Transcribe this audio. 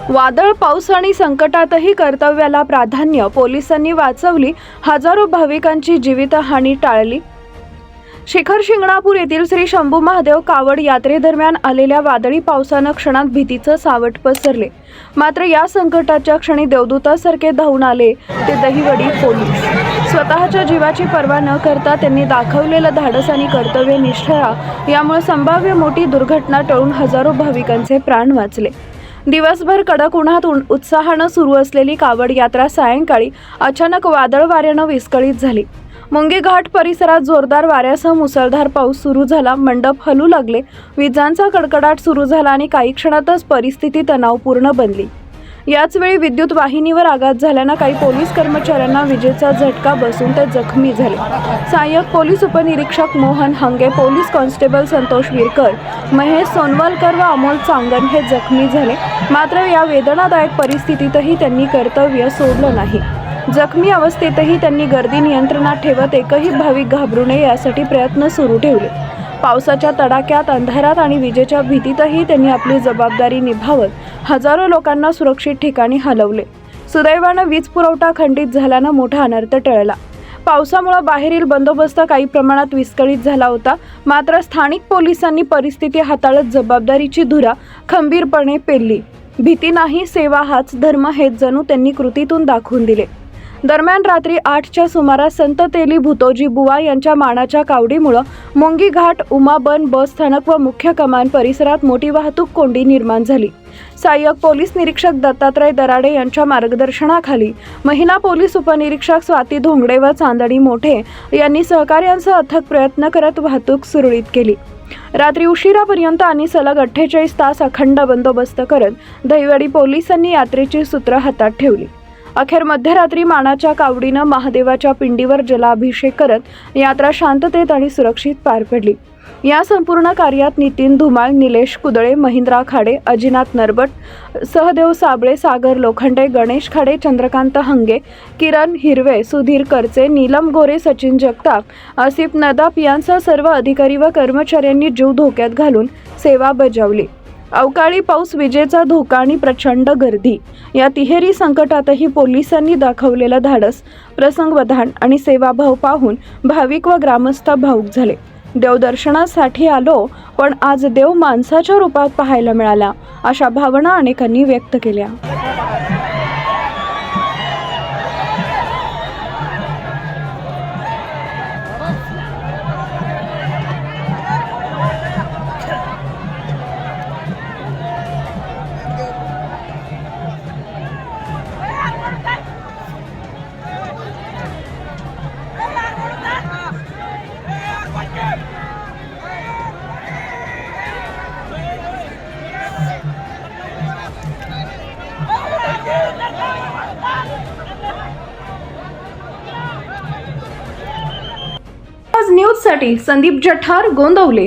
वादळ, पाऊस आणि संकटातही कर्तव्याला प्राधान्य, पोलिसांनी वाचवली हजारो भाविकांची जीवितहानी टाळली। शिखर शिंगणापूर येथील श्री शंभू महादेव कावड यात्रेदरम्यान आलेल्या वादळी पावसानं क्षणात भीतीचं सावट पसरले। मात्र या संकटाच्या क्षणी देवदूतासारखे धावून आले ते दहिवडी पोलीस। स्वतःच्या जीवाची पर्वा न करता त्यांनी दाखवलेलं धाडस आणि कर्तव्यनिष्ठा यामुळे संभाव्य मोठी दुर्घटना टळून हजारो भाविकांचे प्राण वाचले। दिवसभर कडक उन्हात उत्साहानं सुरू असलेली कावड यात्रा सायंकाळी अचानक वादळ वाऱ्यानं विस्कळीत झाली। मुंगी घाट परिसरात जोरदार वाऱ्यासह मुसळधार पाऊस सुरू झाला। मंडप हलू लागले, विजांचा कडकडाट सुरू झाला आणि काही क्षणातच परिस्थिती तणावपूर्ण बनली। याच वेळी विद्युत वाहिनीवर आघात झाल्यानं काही पोलीस कर्मचाऱ्यांना विजेचा झटका बसून ते जखमी झाले। सहाय्यक पोलीस उपनिरीक्षक मोहन हंगे, पोलीस कॉन्स्टेबल संतोष विरकर, महेश सोनवलकर व अमोल चांगन हे जखमी झाले। मात्र या वेदनादायक परिस्थितीतही त्यांनी कर्तव्य सोडलं नाही। जखमी अवस्थेतही त्यांनी गर्दी नियंत्रणात ठेवत एकही भाविक घाबरू नये यासाठी प्रयत्न सुरू ठेवले। पावसाच्या तडाख्यात, अंधारात आणि विजेच्या भीतीतही त्यांनी आपली जबाबदारी निभावत हजारो लोकांना सुरक्षित ठिकाणी हलवले। सुदैवानं वीज पुरवठा खंडित झाल्यानं मोठा अनर्थ टळला। पावसामुळे बाहेरील बंदोबस्त काही प्रमाणात विस्कळीत झाला होता। मात्र स्थानिक पोलिसांनी परिस्थिती हाताळत जबाबदारीची धुरा खंबीरपणे पेलली। भीती नाही, सेवा हाच धर्म हेच जणू त्यांनी कृतीतून दाखवून दिले। दरम्यान रात्री 8च्या सुमारास संत तेली भूतोजी बुवा यांच्या मानाच्या कावडीमुळे मुंगी घाट, उमाबन बस स्थानक व मुख्य कमान परिसरात मोठी वाहतूक कोंडी निर्माण झाली। सहाय्यक पोलीस निरीक्षक दत्तात्रय दराडे यांच्या मार्गदर्शनाखाली महिला पोलीस उपनिरीक्षक स्वाती धोंगडे व चांदणी मोठे यांनी सहकार्यांसह अथक प्रयत्न करत वाहतूक सुरळीत केली। रात्री उशिरापर्यंत आणि सलग 48 तास अखंड बंदोबस्त करत दहिवडी पोलिसांनी यात्रेची सूत्र हातात ठेवली। अखेर मध्यरात्री मानाच्या कावडीनं महादेवाच्या पिंडीवर जलाभिषेक करत यात्रा शांततेत आणि सुरक्षित पार पडली। या संपूर्ण कार्यात नितीन धुमाळ, निलेश कुदळे, महेंद्र खाडे, अजिनाथ नरबट, सहदेव साबळे, सागर लोखंडे, गणेश खाडे, चंद्रकांत हंगे, किरण हिरवे, सुधीर करचे, नीलम गोरे, सचिन जगताप, आसिफ नदाफ यांसह सर्व अधिकारी व कर्मचाऱ्यांनी जीव धोक्यात घालून सेवा बजावली। अवकाळी पाऊस, विजेचा धोका आणि प्रचंड गर्दी या तिहेरी संकटातही पोलिसांनी दाखवलेलं धाडस, प्रसंगवधान आणि सेवाभाव पाहून भाविक व ग्रामस्थ भावुक झाले। देवदर्शनासाठी आलो, पण आज देव माणसाच्या रूपात पाहायला मिळाला, अशा भावना अनेकांनी व्यक्त केल्या। न्यूज साठी संदीप जठार, गोंदवले।